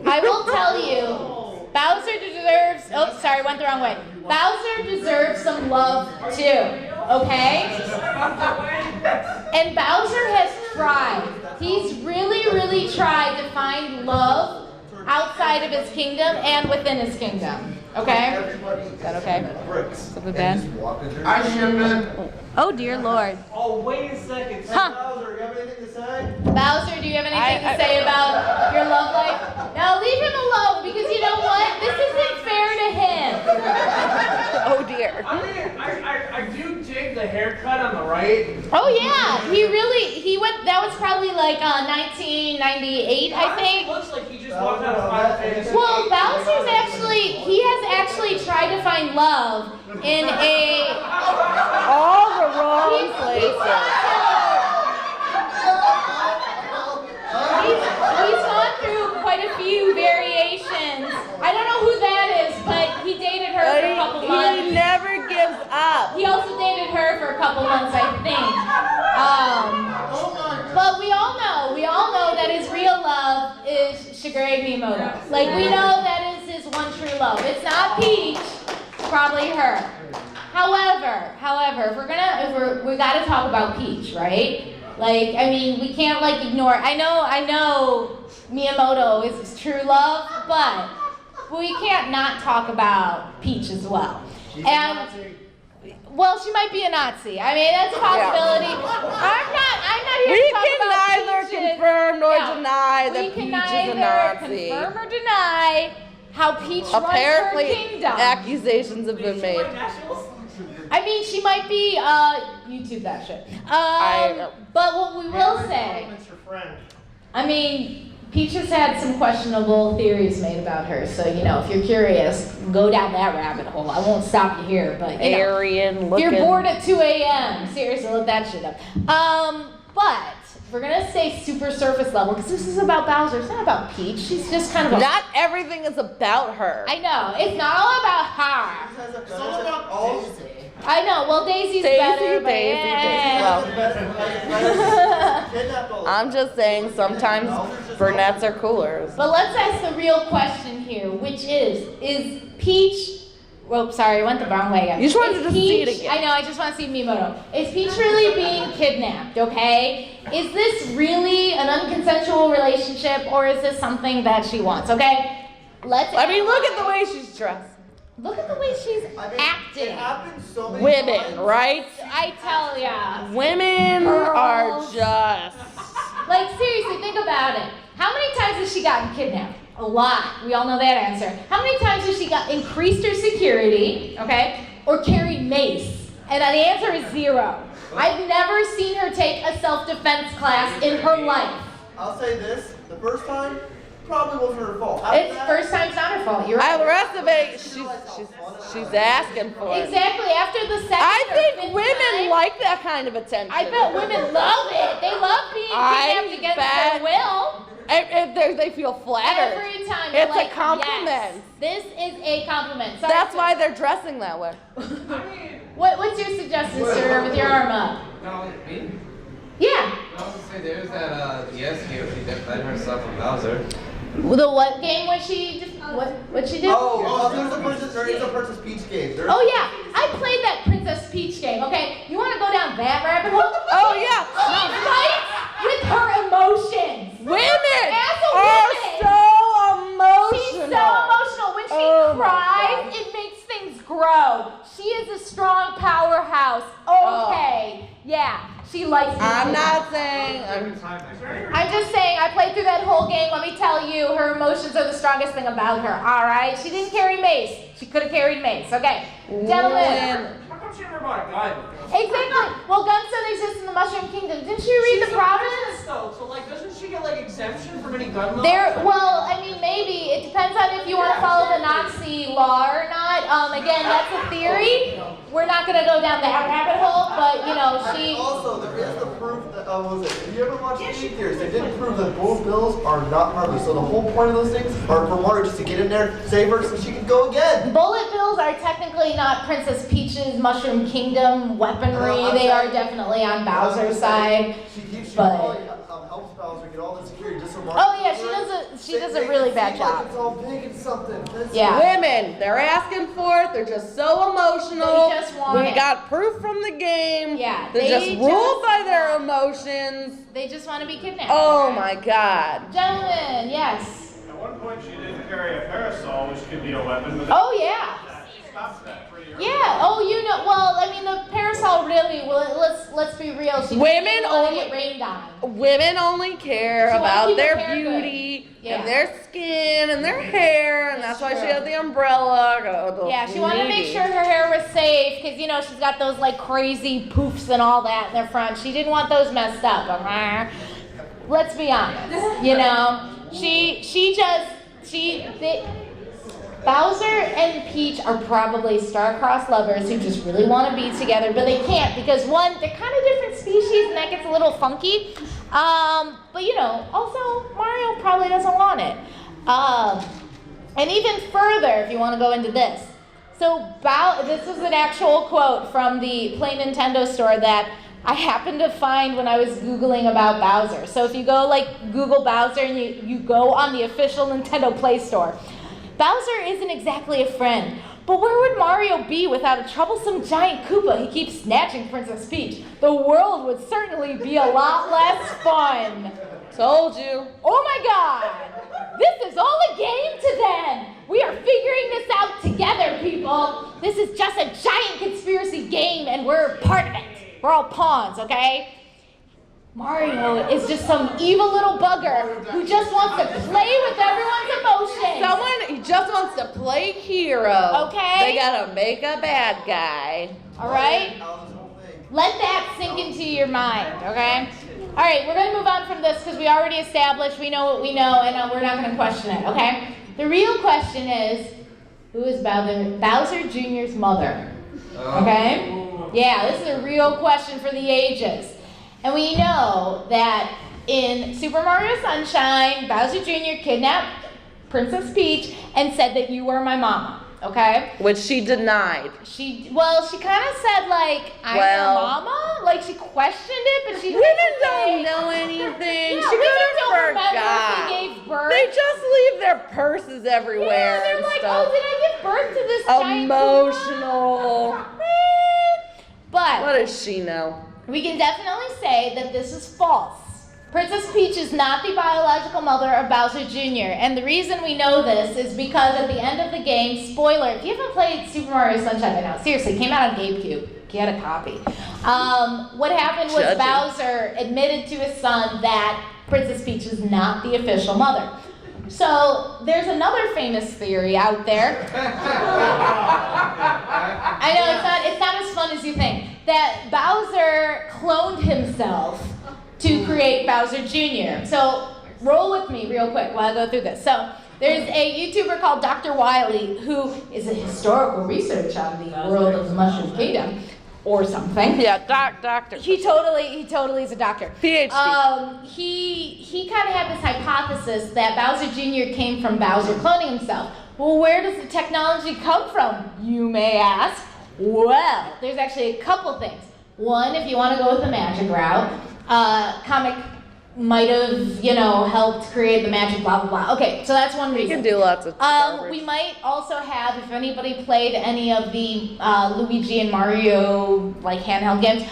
I will tell you, Bowser deserves, oh, sorry, went the wrong way. Bowser deserves some love too, okay? And Bowser has tried. He's really tried to find love outside of his kingdom and within his kingdom, okay? Is that okay? Bricks. Something bad? I ship it. Oh dear Lord. Oh, wait a second. Huh. Bowser, you have anything to say? Bowser, do you have anything to say about your love life? No, leave him alone because you know what? This isn't fair to him. Oh dear. I mean, I do dig the haircut on the right. Oh yeah, he went, that was probably like 1998, I think. Looks like he just walked out of Final Fantasy. Well, Bowser's he has actually tried to find love in All the wrong he's places. gone through quite a few variations. I don't know who that is, but he dated her for a couple He months. never gives up. He also dated her for a couple months, I think. But we all know that his real love is Shigeru Miyamoto. Like, we know that is his one true love. It's not Peach, it's probably her. However, if we gotta talk about Peach, right? Like, I mean, we can't like ignore, I know Miyamoto is his true love, but we can't not talk about Peach as well. And well, she might be a Nazi. I mean, that's a possibility. I'm not here We to talk can about neither Peaches. confirm nor No. deny that We Peach can is a neither Nazi. confirm or deny how Peach Apparently, runs her kingdom. accusations have been made. I mean, she might be, YouTube that shit. I- But what we will say, Mr. Friend. I mean, Peach has had some questionable theories made about her, so, you know, if you're curious, go down that rabbit hole. I won't stop you here, but, you know, Aryan if looking. you're bored at 2 a.m., seriously, look that shit up. But we're gonna stay super surface level, because this is about Bowser, it's not about Peach, she's just kind of a... Not everything is about her. I know, it's not all about her. It's all about all. I know, well, Daisy's Daisy, better, but Daisy, yeah. I'm just saying sometimes brunettes are cooler. But let's ask the real question here, which is Peach Oh, sorry, I went the wrong way again. You just wanted to see it Peach- again. I know, I just want to see Miyamoto. Is Peach really being kidnapped, okay? Is this really an unconsensual relationship, or is this something that she wants, okay? Look at the way she's dressed. Look at the way she's acting. It happens so many Women, times. right? I tell ya. Women are Girls. just. Like, seriously, think about it. How many times has she gotten kidnapped? A lot. We all know that answer. How many times has she increased her security, okay, or carried mace? And the answer is 0. I've never seen her take a self-defense class in her life. I'll say this: the first time probably wasn't her fault. First time's not her fault. You're The right. rest of it, she's asking for it. Exactly. After the second I or think fifth women time, like that kind of attention. I bet women love it. They love being kidnapped against their will. If they feel flattered. Every time. It's like, a compliment. Yes, this is a compliment. Sorry, That's sir. why they're dressing that way. What's your suggestion, sir, with your arm up? No, me? Yeah. I was gonna say there's that yes game she defended herself from Bowser. The what game was she? What she did? There's a Princess Peach game. Oh yeah, I played that Princess Peach game. Okay, you want to go down that rabbit hole? Oh yeah. She fights with her emotions. Women As a are woman. so emotional. She's so emotional. When she Oh my cries, God. it makes things grow. She is a strong powerhouse. Okay, yeah, she likes it. I'm not saying. I'm just saying, I played through that whole game. Let me tell you, her emotions are the strongest thing about her. All right, she didn't carry mace. She could have carried mace. Okay, gentlemen. How come she never bought a gun? Exactly. Well, guns don't exist in the Mushroom Kingdom. Didn't you read the province? Though, so like, doesn't she get like exemption from any gun laws? Well, I mean, maybe. It depends on if you want to follow the Nazi law or not. Again, that's a theory. We're not going to go down that rabbit hole, but, you know, she... Also, there is the proof that, what was it? If you ever watched Game Theories, they did prove that both bills are not harmless. So the whole point of those things are for Mario just to get in there, save her, so she can go again. Bullet bills are technically not Princess Peach's Mushroom Kingdom weaponry. They are definitely on Bowser's side. She but- probably helps Bowser get all the security just so Mario. Oh yeah, she does a really bad job. It's all big and something. Yeah. Women, they're asking for it. They're just so emotional. They just want we it. got proof from the game. Yeah, They're they just just ruled by their want- emotions. They just want to be kidnapped. Oh my God. Gentlemen, yes. At one point, she did carry a parasol, which could be a weapon, but Oh yeah. she stopped that pretty early. Yeah. Oh, you know. Well, I mean, the parasol really. Well, let's be real. She Women didn't want to only- get rained on. Women only care She wants to about keep her their hair good. beauty Yeah. and their skin and their hair, and that's why she had the umbrella. Yeah, she wanted to make sure her hair was safe because you know she's got those like crazy poofs and all that in their front. She didn't want those messed up. Let's be honest. You know, Bowser and Peach are probably star-crossed lovers who just really want to be together, but they can't because one, they're kind of different species, and that gets a little funky. But you know, also Mario probably doesn't want it. And even further, if you want to go into this. So this is an actual quote from the Play Nintendo store that I happened to find when I was Googling about Bowser. So if you go like Google Bowser and you go on the official Nintendo Play Store, Bowser isn't exactly a friend. But where would Mario be without a troublesome giant Koopa he keeps snatching Princess Peach? The world would certainly be a lot less fun. Told you. Oh my God! This is all a game to them! We are figuring this out together, people! This is just a giant conspiracy game and we're part of it. We're all pawns, okay? Mario is just some evil little bugger who just wants to play with everyone's emotions. He just wants to play hero. Okay. They gotta make a bad guy. All right? Let that sink into your mind, okay? All right, we're going to move on from this because we already established we know what we know and we're not going to question it, okay? The real question is, who is Bowser Jr.'s mother? Okay? Yeah, this is a real question for the ages. And we know that in Super Mario Sunshine, Bowser Jr. kidnapped Princess Peach and said that you were my mama. Okay? Which she denied. She kind of said like, I'm your mama? Like she questioned it, but she Women don't know anything. Yeah, She women could don't have remember if forgot. they gave birth. They just leave their purses everywhere. Yeah, they're and like, stuff. oh, did I give birth to this giant Emotional. Koopa. But What does she know? we can definitely say that this is false. Princess Peach is not the biological mother of Bowser Jr. And the reason we know this is because at the end of the game, spoiler, if you haven't played Super Mario Sunshine by now, seriously, it came out on GameCube. Get a copy. What happened was Judging. Bowser admitted to his son that Princess Peach is not the official mother. So there's another famous theory out there. I know it's not as fun as you think. That Bowser cloned himself to create Bowser Jr. So roll with me real quick while I go through this. So there's a YouTuber called Dr. Wiley who is a historical research on the world of the Mushroom Kingdom or something. Yeah, doctor. He totally is a doctor. PhD. He kind of had this hypothesis that Bowser Jr. came from Bowser cloning himself. Well, where does the technology come from, you may ask? Well, there's actually a couple things. One, if you want to go with the magic route, comic might have, helped create the magic blah, blah, blah. Okay, so that's one You reason. can do lots of garbage. We might also have, if anybody played any of the Luigi and Mario handheld games,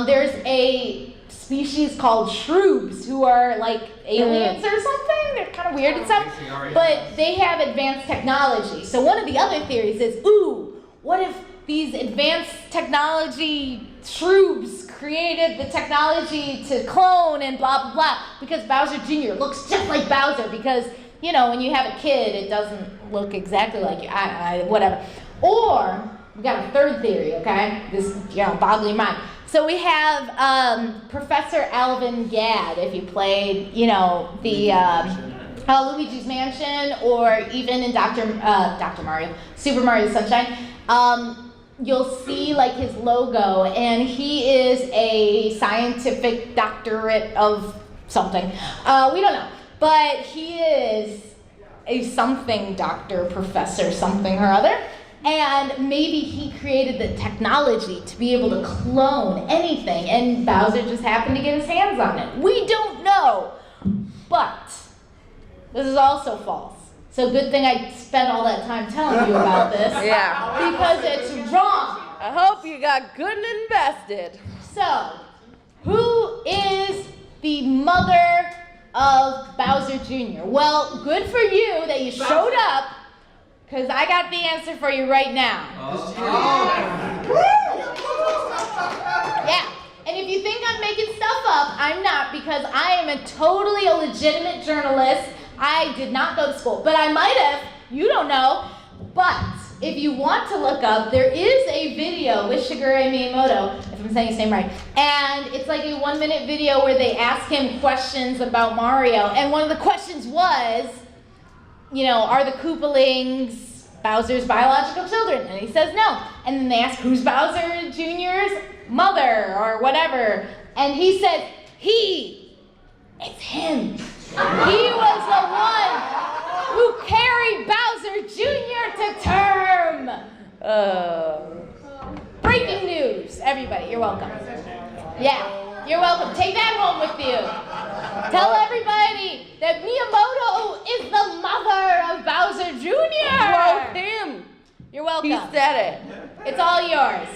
there's a species called shroobs who are like aliens or something. They're kind of weird and stuff, but they have advanced technology. So one of the other theories is, what if these advanced technology shroobs created the technology to clone and blah, blah, blah, because Bowser Jr. looks just like Bowser because, when you have a kid, it doesn't look exactly like you, whatever. Or, we got a third theory, okay? This, boggles your mind. So we have Professor Alvin Gadd, if you played, the Luigi's Mansion, or even in Super Mario Sunshine. You'll see his logo, and he is a scientific doctorate of something. We don't know, but he is a something doctor, professor, something or other. And maybe he created the technology to be able to clone anything, and Bowser just happened to get his hands on it. We don't know, but this is also false. So good thing I spent all that time telling you about this. Yeah. Because it's wrong. I hope you got good and invested. So, who is the mother of Bowser Jr.? Well, good for you that you showed up, because I got the answer for you right now. Yeah. And if you think I'm making stuff up, I'm not, because I am a totally legitimate journalist. I did not go to school, but I might have. You don't know. But if you want to look up, there is a video with Shigeru Miyamoto, if I'm saying his name right. And it's like a 1-minute video where they ask him questions about Mario. And one of the questions was, are the Koopalings Bowser's biological children? And he says no. And then they ask, who's Bowser Jr.'s mother or whatever? And he says, it's him. He was the one who carried Bowser Jr. to term. Breaking news, everybody. You're welcome. Yeah, you're welcome. Take that home with you. Tell everybody that Miyamoto is the mother of Bowser Jr. Quote him. You're welcome. He said it. It's all yours.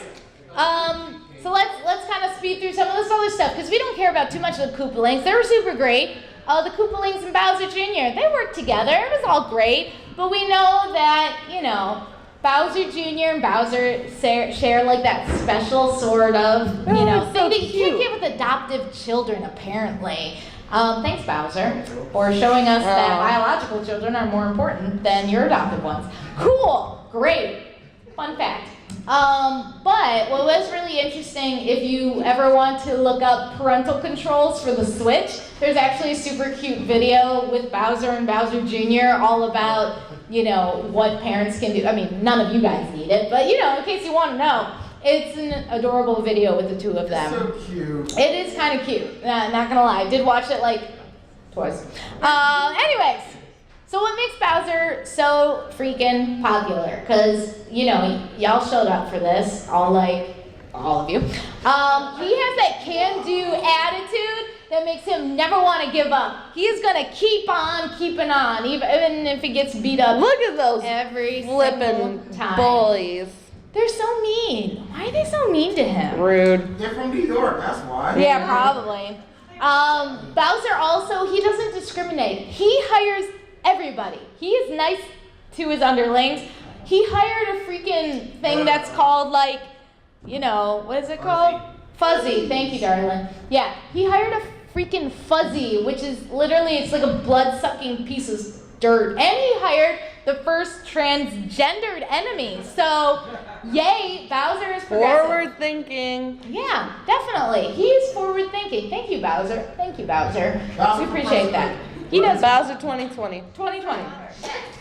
So let's kind of speed through some of this other stuff because we don't care about too much of the Koopalings. They were super great. The Koopalings and Bowser Jr., they worked together. It was all great. But we know that, Bowser Jr. and Bowser share that special sort of, thing that you can't get with adoptive children, apparently. Thanks, Bowser, for showing us that biological children are more important than your adopted ones. Cool. Great. Fun fact. But what was really interesting, if you ever want to look up parental controls for the Switch, there's actually a super cute video with Bowser and Bowser Jr. all about, what parents can do. I mean, none of you guys need it, but, in case you want to know, it's an adorable video with the two of them. So cute. It is kind of cute, not gonna lie. I did watch it twice. Anyways. So what makes Bowser so freaking popular? Because, y'all showed up for this, all of you. He has that can-do attitude that makes him never want to give up. He is gonna keep on keeping on, even if he gets beat up. Look at those every flippin' single time. bullies. They're so mean. Why are they so mean to him? Rude. They're from New York, that's why. Yeah, probably. Bowser also, he doesn't discriminate. He hires everybody. He is nice to his underlings. He hired a freaking thing that's called like, you know, what is it called? Fuzzy. Thank you, darling. Yeah, he hired a freaking fuzzy, which is literally, it's like a blood-sucking piece of dirt. And he hired the first transgendered enemy. So, yay, Bowser is progressive. Forward thinking. Yeah, definitely. He is forward thinking. Thank you, Bowser. Thank you, Bowser. We appreciate that. He does. Bowser 2020. 2020.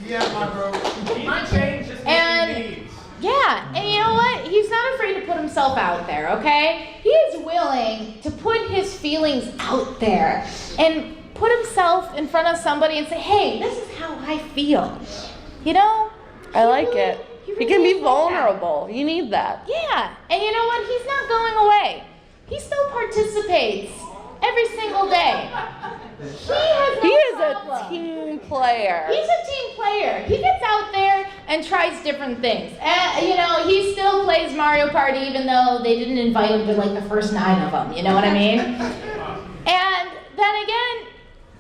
Yeah, my bro. He changes And needs. yeah, and you know what? He's not afraid to put himself out there, okay? He is willing to put his feelings out there and put himself in front of somebody and say, hey, this is how I feel. You know? I like it. He really can be is like that. vulnerable. You need that. Yeah, and you know what? He's not going away. He still participates every single day. He Is problem. a team player. He's a team player. He gets out there and tries different things. You know, he still plays Mario Party even though they didn't invite him to like the first 9 of them. You know what I mean? And then again,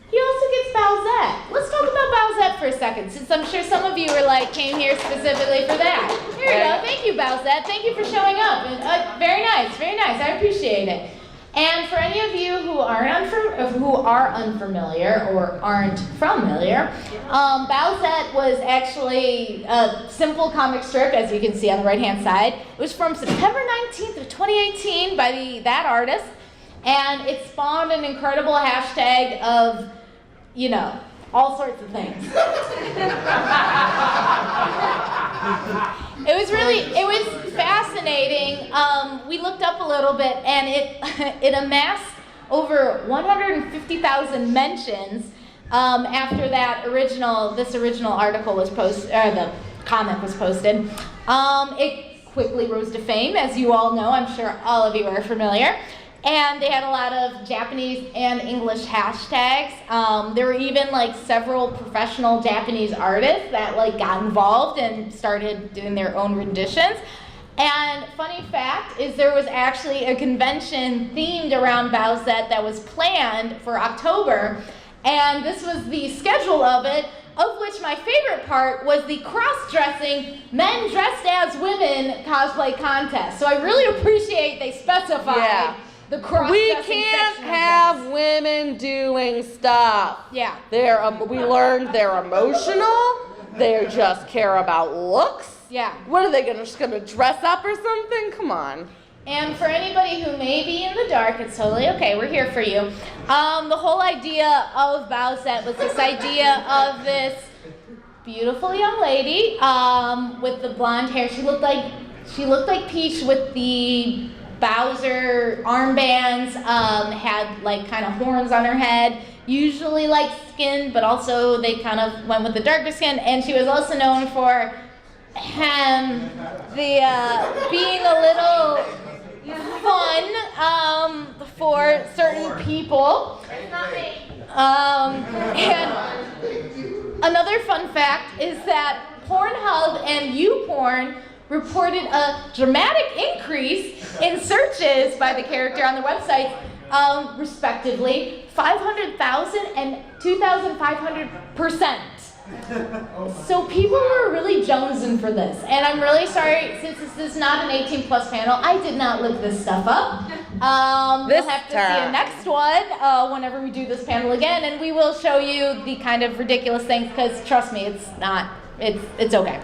he also gets Bowsette. Let's talk about Bowsette for a second, since I'm sure some of you are like, came here specifically for that. Here we go. Thank you, Bowsette. Thank you for showing up. And, very nice, very nice. I appreciate it. And for any of you who are unfamiliar or aren't familiar, Bowsette was actually a simple comic strip, as you can see on the right-hand side. It was from September 19th of 2018 by that artist, and it spawned an incredible hashtag of, you know, all sorts of things. It was fascinating. We looked up a little bit, and it amassed over 150,000 mentions after this original article was posted, or the comic was posted. It quickly rose to fame, as you all know. I'm sure all of you are familiar. And they had a lot of Japanese and English hashtags. There were even like several professional Japanese artists that like got involved and started doing their own renditions. And funny fact is there was actually a convention themed around Bowsette that was planned for October. And this was the schedule of it, of which my favorite part was the cross-dressing men dressed as women cosplay contest. So I really appreciate they specified the cross-dressing. We can't have women doing stuff. Yeah. We learned they're emotional. They just care about looks. Yeah. What are they just gonna dress up or something? Come on. And for anybody who may be in the dark, it's totally okay. We're here for you. The whole idea of Bowsette was this idea of this beautiful young lady with the blonde hair. She looked like Peach with the Bowser armbands, had like kind of horns on her head, usually light skin, but also they kind of went with the darker skin, and she was also known for being a little fun for certain people. And another fun fact is that Pornhub and YouPorn reported a dramatic increase in searches by the character on the website, respectively, 500,000 and 2,500%. So people were really jonesing for this, and I'm really sorry, since this is not an 18+ panel, I did not look this stuff up. We'll have to see a next one whenever we do this panel again, and we will show you the kind of ridiculous things, because trust me, it's okay.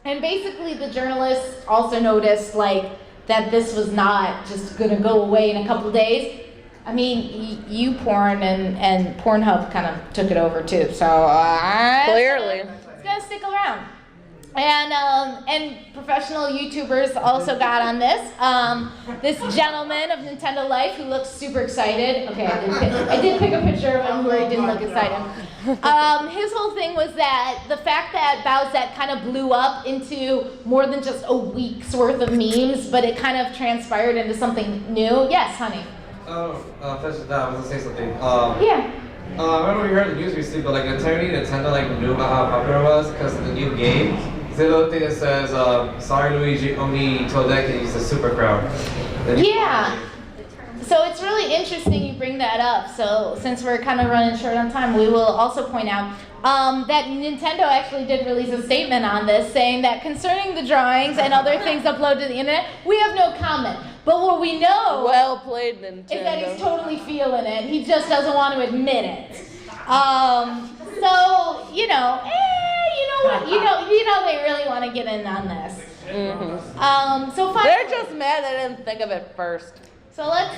And basically the journalists also noticed that this was not just gonna go away in a couple days. I mean, YouPorn and Pornhub kind of took it over too, so clearly it's gonna stick around. And professional YouTubers also got on this. This gentleman of Nintendo Life who looks super excited. Okay, I did pick a picture of him where he didn't look excited. His whole thing was that the fact that Bowsette kind of blew up into more than just a week's worth of memes, but it kind of transpired into something new. Yes, honey. I was gonna say something. Yeah. I remember we heard the news recently, but like Nintendo like knew about how popular it was because of the new game. There's a little thing that says, "Sorry, Luigi, only Toadette can use the Super Crown." Yeah. So it's really interesting you bring that up. So since we're kind of running short on time, we will also point out that Nintendo actually did release a statement on this saying that concerning the drawings and other things uploaded to the internet, we have no comment. But what we know Well played, Nintendo. is that he's totally feeling it. He just doesn't want to admit it. So, you know what? You know they really want to get in on this. So finally, They're just mad they didn't think of it first. so let's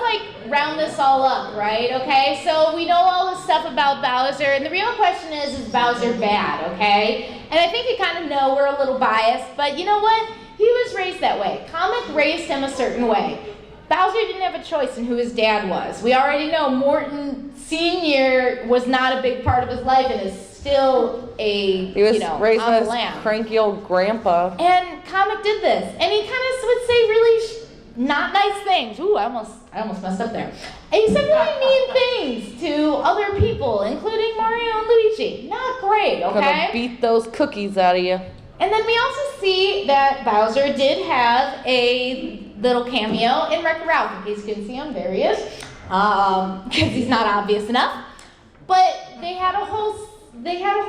like round this all up, right? Okay, so we know all this stuff about Bowser, and the real question is Bowser bad? Okay, and I think you kind of know we're a little biased, but you know what? He was raised that way. Comic raised him a certain way. Bowser didn't have a choice in who his dad was. We already know Morton Sr. was not a big part of his life and is still He was raised on by the his lamb. cranky old grandpa. And Comic did this, and he kind of would say really not nice things. Ooh, I almost messed up there. And he said really mean things to other people, including Mario and Luigi. Not great, Gonna okay? beat those cookies out of you. And then we also see that Bowser did have a little cameo in Wreck-It Ralph. In case you couldn't see him, there he is. Because he's not obvious enough. But they had a whole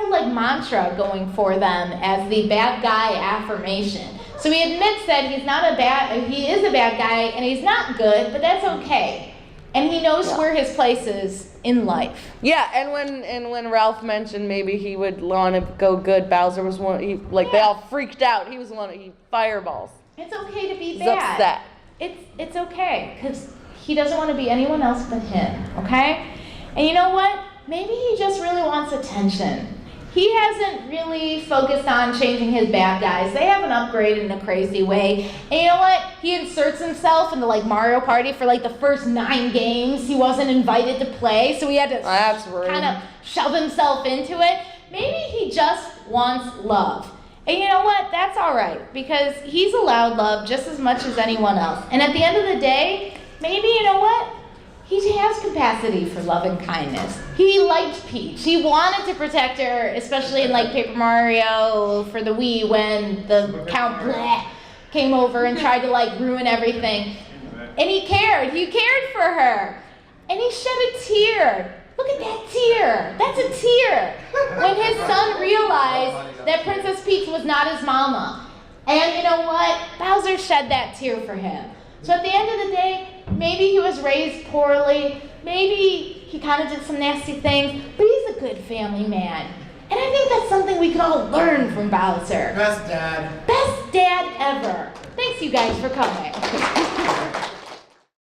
like mantra going for them as the bad guy affirmation. So he admits that he is a bad guy and he's not good, but that's okay. And he knows where his place is in life. Yeah, and when Ralph mentioned maybe he would want to go good, Bowser was one. They all freaked out. He was he fireballs. It's okay to be He's bad. upset. It's okay, because he doesn't want to be anyone else but him, okay? And you know what? Maybe he just really wants attention. He hasn't really focused on changing his bad guys. They haven't upgraded in a crazy way. And you know what? He inserts himself into like Mario Party for like the first 9 games. He wasn't invited to play, so he had to kind of shove himself into it. Maybe he just wants love. And you know what? That's all right, because he's allowed love just as much as anyone else. And at the end of the day, maybe, you know what? He has capacity for love and kindness. He liked Peach. He wanted to protect her, especially in like Paper Mario for the Wii when the Count Bleh came over and tried to like ruin everything. And he cared. He cared for her. And he shed a tear. Look at that tear. That's a tear. When his son realized that Princess Peach was not his mama. And you know what? Bowser shed that tear for him. So at the end of the day, maybe he was raised poorly. Maybe he kind of did some nasty things. But he's a good family man. And I think that's something we can all learn from Bowser. Best dad. Best dad ever. Thanks you guys for coming.